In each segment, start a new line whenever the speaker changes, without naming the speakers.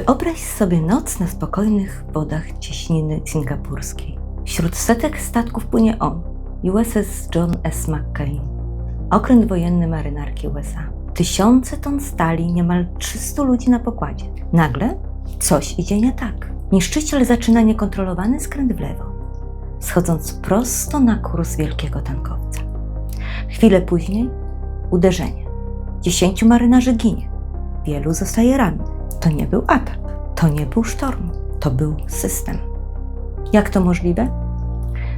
Wyobraź sobie noc na spokojnych wodach cieśniny singapurskiej. Wśród setek statków płynie on, USS John S. McCain, okręt wojenny marynarki USA. Tysiące ton stali, niemal 300 ludzi na pokładzie. Nagle coś idzie nie tak. Niszczyciel zaczyna niekontrolowany skręt w lewo, schodząc prosto na kurs wielkiego tankowca. Chwilę później uderzenie. 10 marynarzy ginie. Wielu zostaje rannych. To nie był atak, to nie był sztorm, to był system. Jak to możliwe?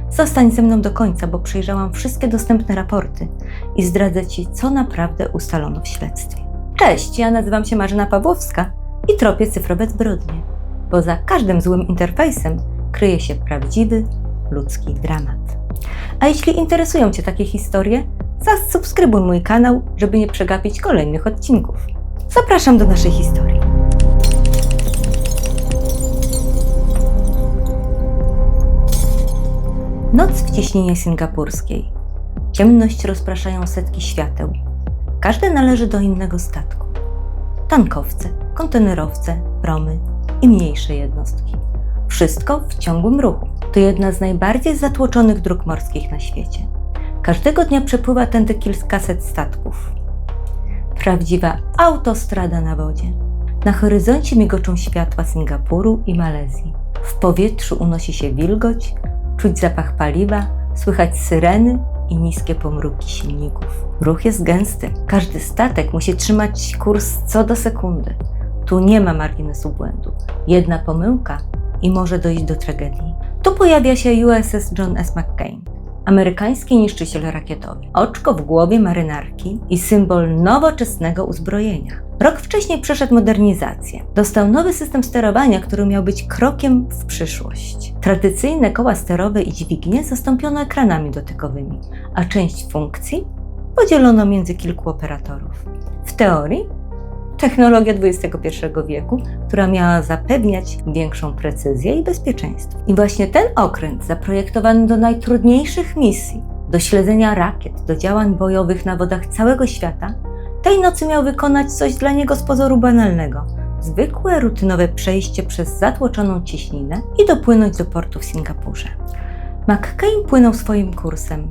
Zostań ze mną do końca, bo przejrzałam wszystkie dostępne raporty i zdradzę Ci, co naprawdę ustalono w śledztwie. Cześć, ja nazywam się Marzena Pawłowska i tropię cyfrowe zbrodnie. Bo za każdym złym interfejsem kryje się prawdziwy, ludzki dramat. A jeśli interesują Cię takie historie, zasubskrybuj mój kanał, żeby nie przegapić kolejnych odcinków. Zapraszam do naszej historii. Noc w cieśninie singapurskiej. Ciemność rozpraszają setki świateł. Każde należy do innego statku. Tankowce, kontenerowce, promy i mniejsze jednostki. Wszystko w ciągłym ruchu. To jedna z najbardziej zatłoczonych dróg morskich na świecie. Każdego dnia przepływa tędy kilkaset statków. Prawdziwa autostrada na wodzie. Na horyzoncie migoczą światła Singapuru i Malezji. W powietrzu unosi się wilgoć, czuć zapach paliwa, słychać syreny i niskie pomruki silników. Ruch jest gęsty. Każdy statek musi trzymać kurs co do sekundy. Tu nie ma marginesu błędu. Jedna pomyłka i może dojść do tragedii. Tu pojawia się USS John S. McCain, amerykański niszczyciel rakietowy. Oczko w głowie marynarki i symbol nowoczesnego uzbrojenia. Rok wcześniej przeszedł modernizację. Dostał nowy system sterowania, który miał być krokiem w przyszłość. Tradycyjne koła sterowe i dźwignie zastąpiono ekranami dotykowymi, a część funkcji podzielono między kilku operatorów. W teorii technologia XXI wieku, która miała zapewniać większą precyzję i bezpieczeństwo. I właśnie ten okręt, zaprojektowany do najtrudniejszych misji, do śledzenia rakiet, do działań bojowych na wodach całego świata, tej nocy miał wykonać coś dla niego z pozoru banalnego. Zwykłe, rutynowe przejście przez zatłoczoną cieśninę i dopłynąć do portu w Singapurze. McCain płynął swoim kursem.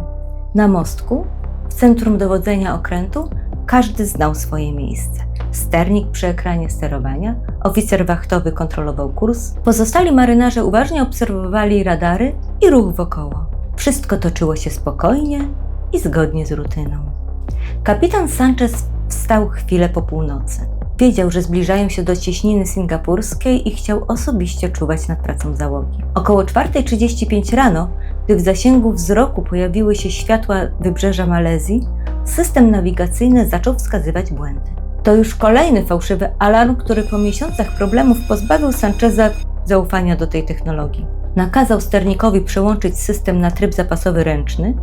Na mostku, w centrum dowodzenia okrętu, każdy znał swoje miejsce. Sternik przy ekranie sterowania, oficer wachtowy kontrolował kurs, pozostali marynarze uważnie obserwowali radary i ruch wokoło. Wszystko toczyło się spokojnie i zgodnie z rutyną. Kapitan Sanchez wstał chwilę po północy. Wiedział, że zbliżają się do cieśniny singapurskiej i chciał osobiście czuwać nad pracą załogi. Około 4:35 rano, gdy w zasięgu wzroku pojawiły się światła wybrzeża Malezji, system nawigacyjny zaczął wskazywać błędy. To już kolejny fałszywy alarm, który po miesiącach problemów pozbawił Sancheza zaufania do tej technologii. Nakazał sternikowi przełączyć system na tryb zapasowy ręczny,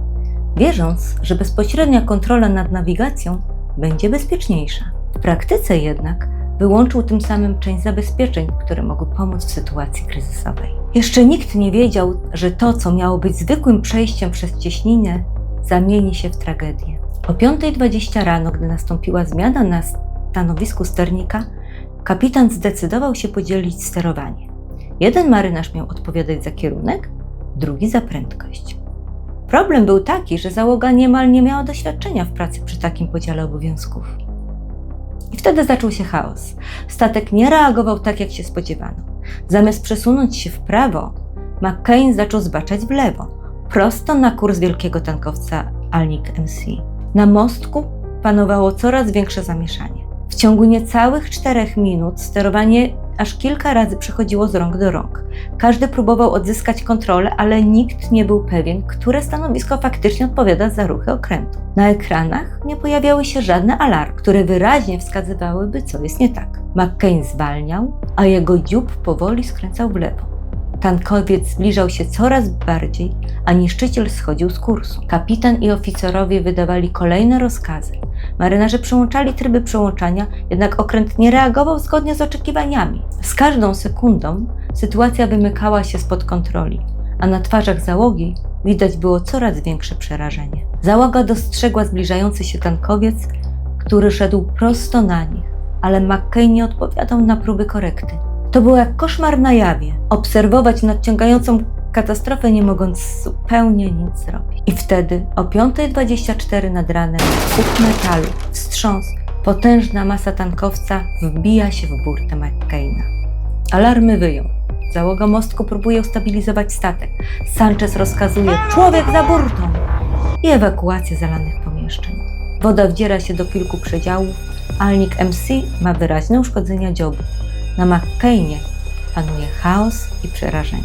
wierząc, że bezpośrednia kontrola nad nawigacją będzie bezpieczniejsza. W praktyce jednak wyłączył tym samym część zabezpieczeń, które mogły pomóc w sytuacji kryzysowej. Jeszcze nikt nie wiedział, że to, co miało być zwykłym przejściem przez cieśninę, zamieni się w tragedię. O 5:20 rano, gdy nastąpiła zmiana na stanowisku sternika, kapitan zdecydował się podzielić sterowanie. Jeden marynarz miał odpowiadać za kierunek, drugi za prędkość. Problem był taki, że załoga niemal nie miała doświadczenia w pracy przy takim podziale obowiązków. I wtedy zaczął się chaos. Statek nie reagował tak, jak się spodziewano. Zamiast przesunąć się w prawo, McCain zaczął zbaczać w lewo, prosto na kurs wielkiego tankowca Alnic MC. Na mostku panowało coraz większe zamieszanie. W ciągu niecałych 4 minut sterowanie aż kilka razy przechodziło z rąk do rąk. Każdy próbował odzyskać kontrolę, ale nikt nie był pewien, które stanowisko faktycznie odpowiada za ruchy okrętu. Na ekranach nie pojawiały się żadne alarmy, które wyraźnie wskazywałyby, co jest nie tak. McCain zwalniał, a jego dziób powoli skręcał w lewo. Tankowiec zbliżał się coraz bardziej, a niszczyciel schodził z kursu. Kapitan i oficerowie wydawali kolejne rozkazy. Marynarze przełączali tryby przełączania, jednak okręt nie reagował zgodnie z oczekiwaniami. Z każdą sekundą sytuacja wymykała się spod kontroli, a na twarzach załogi widać było coraz większe przerażenie. Załoga dostrzegła zbliżający się tankowiec, który szedł prosto na nich, ale McCain nie odpowiadał na próby korekty. To było jak koszmar na jawie. Obserwować nadciągającą katastrofę, nie mogąc zupełnie nic zrobić. I wtedy o 5:24 nad ranem huk metalu, wstrząs, potężna masa tankowca wbija się w burtę McCaina. Alarmy wyją. Załoga mostku próbuje ustabilizować statek. Sanchez rozkazuje: człowiek za burtą! I ewakuację zalanych pomieszczeń. Woda wdziera się do kilku przedziałów. Alnik MC ma wyraźne uszkodzenia dziobu. Na McCainie panuje chaos i przerażenie.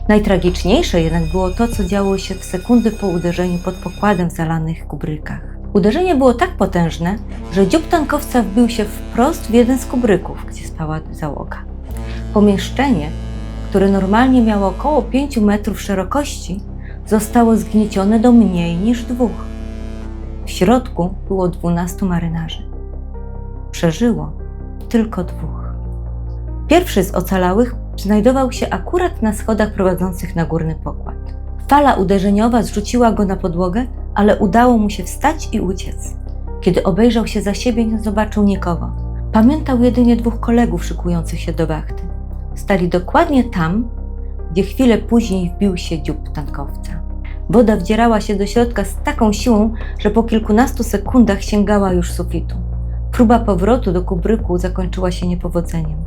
Najtragiczniejsze jednak było to, co działo się w sekundy po uderzeniu pod pokładem w zalanych kubrykach. Uderzenie było tak potężne, że dziób tankowca wbił się wprost w jeden z kubryków, gdzie spała załoga. Pomieszczenie, które normalnie miało około 5 metrów szerokości, zostało zgniecione do mniej niż 2. W środku było 12 marynarzy. Przeżyło tylko 2. Pierwszy z ocalałych znajdował się akurat na schodach prowadzących na górny pokład. Fala uderzeniowa zrzuciła go na podłogę, ale udało mu się wstać i uciec. Kiedy obejrzał się za siebie, nie zobaczył nikogo. Pamiętał jedynie 2 kolegów szykujących się do wachty. Stali dokładnie tam, gdzie chwilę później wbił się dziób tankowca. Woda wdzierała się do środka z taką siłą, że po kilkunastu sekundach sięgała już sufitu. Próba powrotu do kubryku zakończyła się niepowodzeniem.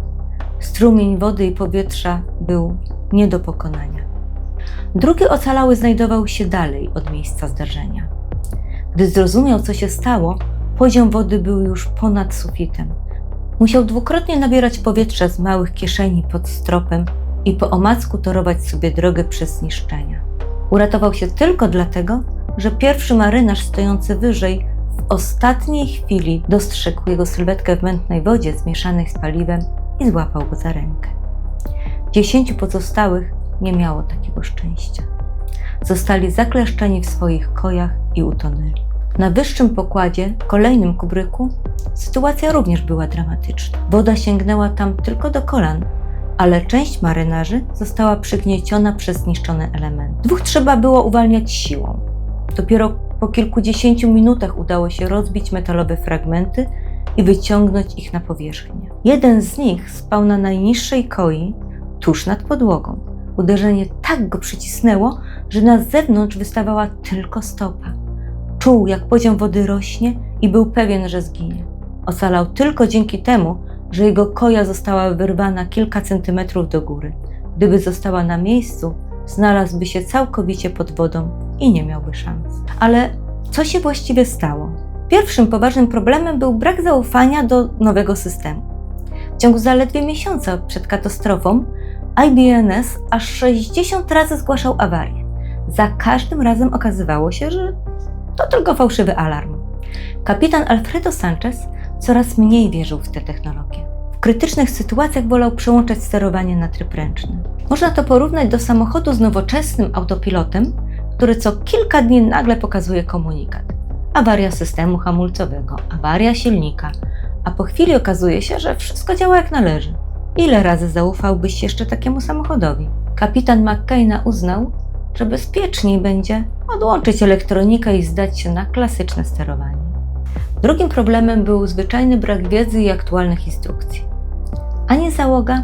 Strumień wody i powietrza był nie do pokonania. Drugi ocalały znajdował się dalej od miejsca zdarzenia. Gdy zrozumiał, co się stało, poziom wody był już ponad sufitem. Musiał dwukrotnie nabierać powietrza z małych kieszeni pod stropem i po omacku torować sobie drogę przez zniszczenia. Uratował się tylko dlatego, że pierwszy marynarz stojący wyżej w ostatniej chwili dostrzegł jego sylwetkę w mętnej wodzie zmieszanej z paliwem i złapał go za rękę. 10 pozostałych nie miało takiego szczęścia. Zostali zakleszczeni w swoich kojach i utonęli. Na wyższym pokładzie, w kolejnym kubryku, sytuacja również była dramatyczna. Woda sięgnęła tam tylko do kolan, ale część marynarzy została przygnieciona przez zniszczone elementy. 2 trzeba było uwalniać siłą. Dopiero po kilkudziesięciu minutach udało się rozbić metalowe fragmenty i wyciągnąć ich na powierzchnię. Jeden z nich spał na najniższej koi, tuż nad podłogą. Uderzenie tak go przycisnęło, że na zewnątrz wystawała tylko stopa. Czuł, jak poziom wody rośnie i był pewien, że zginie. Ocalał tylko dzięki temu, że jego koja została wyrwana kilka centymetrów do góry. Gdyby została na miejscu, znalazłby się całkowicie pod wodą i nie miałby szans. Ale co się właściwie stało? Pierwszym poważnym problemem był brak zaufania do nowego systemu. W ciągu zaledwie miesiąca przed katastrofą IBNS aż 60 razy zgłaszał awarię. Za każdym razem okazywało się, że to tylko fałszywy alarm. Kapitan Alfredo Sanchez coraz mniej wierzył w tę technologię. W krytycznych sytuacjach wolał przełączać sterowanie na tryb ręczny. Można to porównać do samochodu z nowoczesnym autopilotem, który co kilka dni nagle pokazuje komunikat. Awaria systemu hamulcowego, awaria silnika, a po chwili okazuje się, że wszystko działa jak należy. Ile razy zaufałbyś jeszcze takiemu samochodowi? Kapitan McCaina uznał, że bezpieczniej będzie odłączyć elektronikę i zdać się na klasyczne sterowanie. Drugim problemem był zwyczajny brak wiedzy i aktualnych instrukcji. Ani załoga,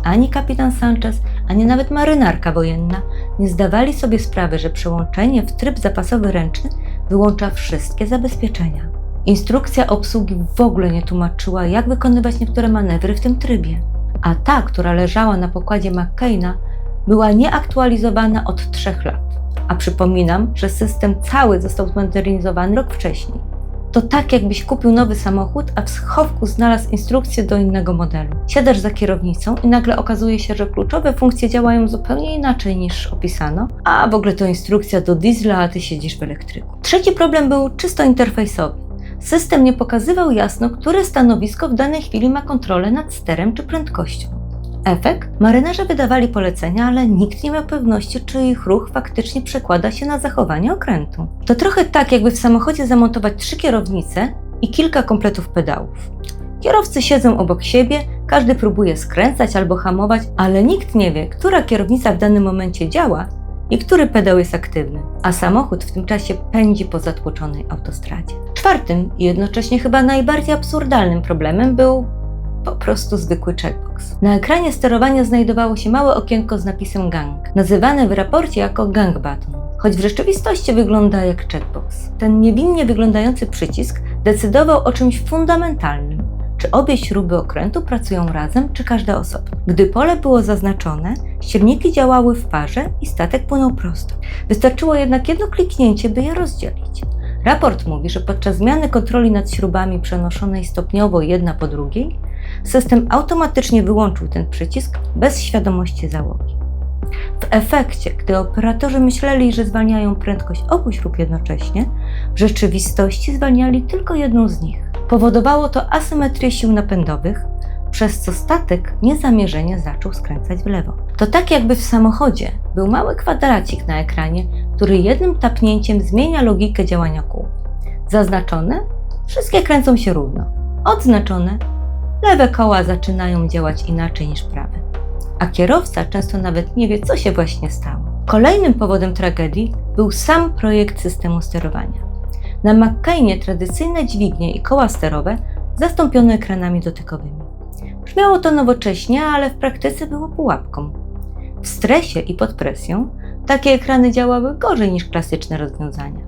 ani kapitan Sanchez, ani nawet marynarka wojenna nie zdawali sobie sprawy, że przełączenie w tryb zapasowy ręczny wyłącza wszystkie zabezpieczenia. Instrukcja obsługi w ogóle nie tłumaczyła, jak wykonywać niektóre manewry w tym trybie. A ta, która leżała na pokładzie McCaina, była nieaktualizowana od 3 lat. A przypominam, że system cały został zmodernizowany rok wcześniej. To tak, jakbyś kupił nowy samochód, a w schowku znalazł instrukcję do innego modelu. Siadasz za kierownicą i nagle okazuje się, że kluczowe funkcje działają zupełnie inaczej niż opisano, a w ogóle to instrukcja do diesla, a ty siedzisz w elektryku. Trzeci problem był czysto interfejsowy. System nie pokazywał jasno, które stanowisko w danej chwili ma kontrolę nad sterem czy prędkością. Efekt? Marynarze wydawali polecenia, ale nikt nie miał pewności, czy ich ruch faktycznie przekłada się na zachowanie okrętu. To trochę tak, jakby w samochodzie zamontować 3 kierownice i kilka kompletów pedałów. Kierowcy siedzą obok siebie, każdy próbuje skręcać albo hamować, ale nikt nie wie, która kierownica w danym momencie działa i który pedał jest aktywny, a samochód w tym czasie pędzi po zatłoczonej autostradzie. Czwartym i jednocześnie chyba najbardziej absurdalnym problemem był po prostu zwykły checkbox. Na ekranie sterowania znajdowało się małe okienko z napisem gang, nazywane w raporcie jako gang button, choć w rzeczywistości wygląda jak checkbox. Ten niewinnie wyglądający przycisk decydował o czymś fundamentalnym. Czy obie śruby okrętu pracują razem, czy każda osobno. Gdy pole było zaznaczone, silniki działały w parze i statek płynął prosto. Wystarczyło jednak jedno kliknięcie, by je rozdzielić. Raport mówi, że podczas zmiany kontroli nad śrubami przenoszonej stopniowo jedna po drugiej, system automatycznie wyłączył ten przycisk bez świadomości załogi. W efekcie, gdy operatorzy myśleli, że zwalniają prędkość obu śrub jednocześnie, w rzeczywistości zwalniali tylko jedną z nich. Powodowało to asymetrię sił napędowych, przez co statek niezamierzenie zaczął skręcać w lewo. To tak jakby w samochodzie był mały kwadracik na ekranie, który jednym tapnięciem zmienia logikę działania kół. Zaznaczone? Wszystkie kręcą się równo. Odznaczone? Lewe koła zaczynają działać inaczej niż prawe. A kierowca często nawet nie wie, co się właśnie stało. Kolejnym powodem tragedii był sam projekt systemu sterowania. Na McCainie tradycyjne dźwignie i koła sterowe zastąpiono ekranami dotykowymi. Brzmiało to nowocześnie, ale w praktyce było pułapką. W stresie i pod presją takie ekrany działały gorzej niż klasyczne rozwiązania.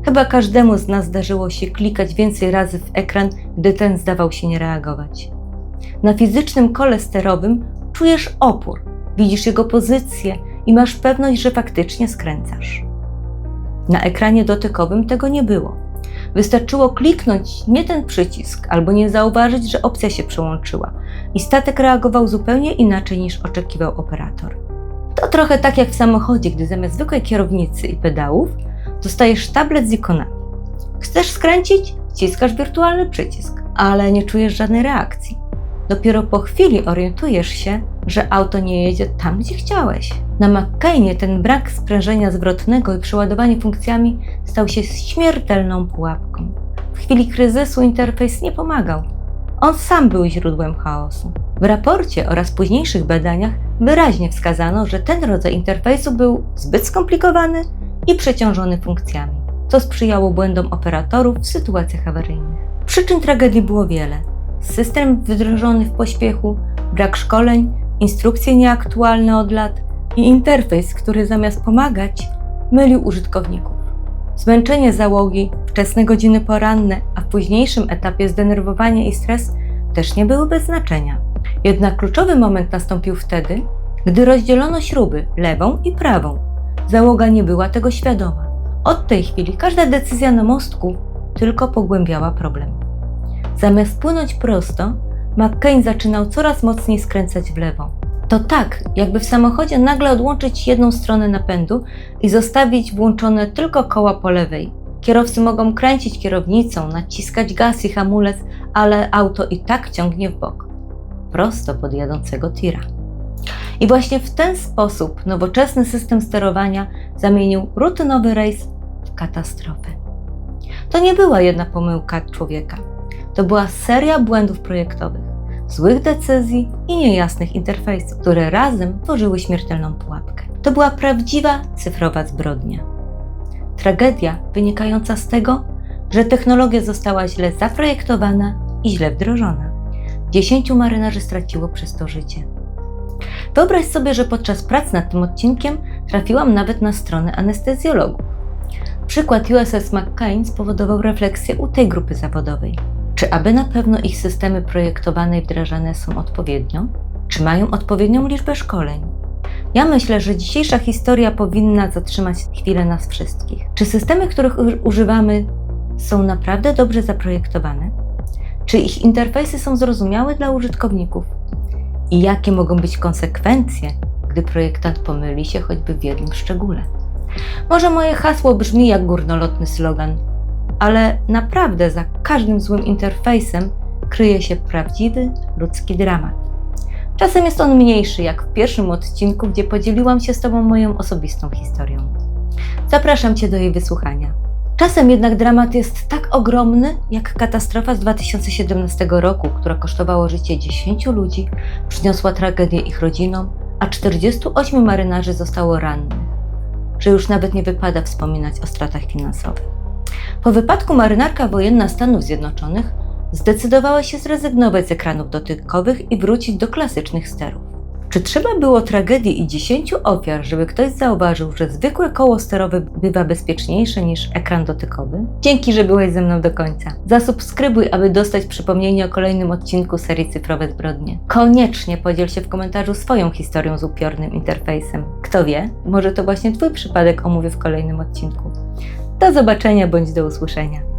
Chyba każdemu z nas zdarzyło się klikać więcej razy w ekran, gdy ten zdawał się nie reagować. Na fizycznym kole sterowym czujesz opór, widzisz jego pozycję i masz pewność, że faktycznie skręcasz. Na ekranie dotykowym tego nie było. Wystarczyło kliknąć nie ten przycisk albo nie zauważyć, że opcja się przełączyła i statek reagował zupełnie inaczej niż oczekiwał operator. To trochę tak jak w samochodzie, gdy zamiast zwykłej kierownicy i pedałów dostajesz tablet z ikonami. Chcesz skręcić? Wciskasz wirtualny przycisk, ale nie czujesz żadnej reakcji. Dopiero po chwili orientujesz się, że auto nie jedzie tam, gdzie chciałeś. Na McCainie ten brak sprężenia zwrotnego i przeładowanie funkcjami stał się śmiertelną pułapką. W chwili kryzysu interfejs nie pomagał. On sam był źródłem chaosu. W raporcie oraz późniejszych badaniach wyraźnie wskazano, że ten rodzaj interfejsu był zbyt skomplikowany i przeciążony funkcjami, co sprzyjało błędom operatorów w sytuacjach awaryjnych. Przyczyn tragedii było wiele. System wdrożony w pośpiechu, brak szkoleń, instrukcje nieaktualne od lat i interfejs, który zamiast pomagać, mylił użytkowników. Zmęczenie załogi, wczesne godziny poranne, a w późniejszym etapie zdenerwowanie i stres też nie były bez znaczenia. Jednak kluczowy moment nastąpił wtedy, gdy rozdzielono śruby lewą i prawą. Załoga nie była tego świadoma. Od tej chwili każda decyzja na mostku tylko pogłębiała problem. Zamiast płynąć prosto, McCain zaczynał coraz mocniej skręcać w lewo. To tak, jakby w samochodzie nagle odłączyć jedną stronę napędu i zostawić włączone tylko koła po lewej. Kierowcy mogą kręcić kierownicą, naciskać gaz i hamulec, ale auto i tak ciągnie w bok. Prosto pod jadącego tira. I właśnie w ten sposób nowoczesny system sterowania zamienił rutynowy rejs w katastrofę. To nie była jedna pomyłka człowieka. To była seria błędów projektowych, złych decyzji i niejasnych interfejsów, które razem tworzyły śmiertelną pułapkę. To była prawdziwa cyfrowa zbrodnia. Tragedia wynikająca z tego, że technologia została źle zaprojektowana i źle wdrożona. 10 marynarzy straciło przez to życie. Wyobraź sobie, że podczas prac nad tym odcinkiem trafiłam nawet na stronę anestezjologów. Przykład USS McCain spowodował refleksję u tej grupy zawodowej. Czy aby na pewno ich systemy projektowane i wdrażane są odpowiednio? Czy mają odpowiednią liczbę szkoleń? Ja myślę, że dzisiejsza historia powinna zatrzymać chwilę nas wszystkich. Czy systemy, których używamy, są naprawdę dobrze zaprojektowane? Czy ich interfejsy są zrozumiałe dla użytkowników? I jakie mogą być konsekwencje, gdy projektant pomyli się choćby w jednym szczególe? Może moje hasło brzmi jak górnolotny slogan, ale naprawdę za każdym złym interfejsem kryje się prawdziwy ludzki dramat. Czasem jest on mniejszy, jak w pierwszym odcinku, gdzie podzieliłam się z Tobą moją osobistą historią. Zapraszam Cię do jej wysłuchania. Czasem jednak dramat jest tak ogromny, jak katastrofa z 2017 roku, która kosztowała życie 10 ludzi, przyniosła tragedię ich rodzinom, a 48 marynarzy zostało rannych, że już nawet nie wypada wspominać o stratach finansowych. Po wypadku marynarka wojenna Stanów Zjednoczonych zdecydowała się zrezygnować z ekranów dotykowych i wrócić do klasycznych sterów. Czy trzeba było tragedii i 10 ofiar, żeby ktoś zauważył, że zwykłe koło sterowe bywa bezpieczniejsze niż ekran dotykowy? Dzięki, że byłeś ze mną do końca. Zasubskrybuj, aby dostać przypomnienie o kolejnym odcinku serii Cyfrowe Zbrodnie. Koniecznie podziel się w komentarzu swoją historią z upiornym interfejsem. Kto wie, może to właśnie Twój przypadek omówię w kolejnym odcinku. Do zobaczenia bądź do usłyszenia.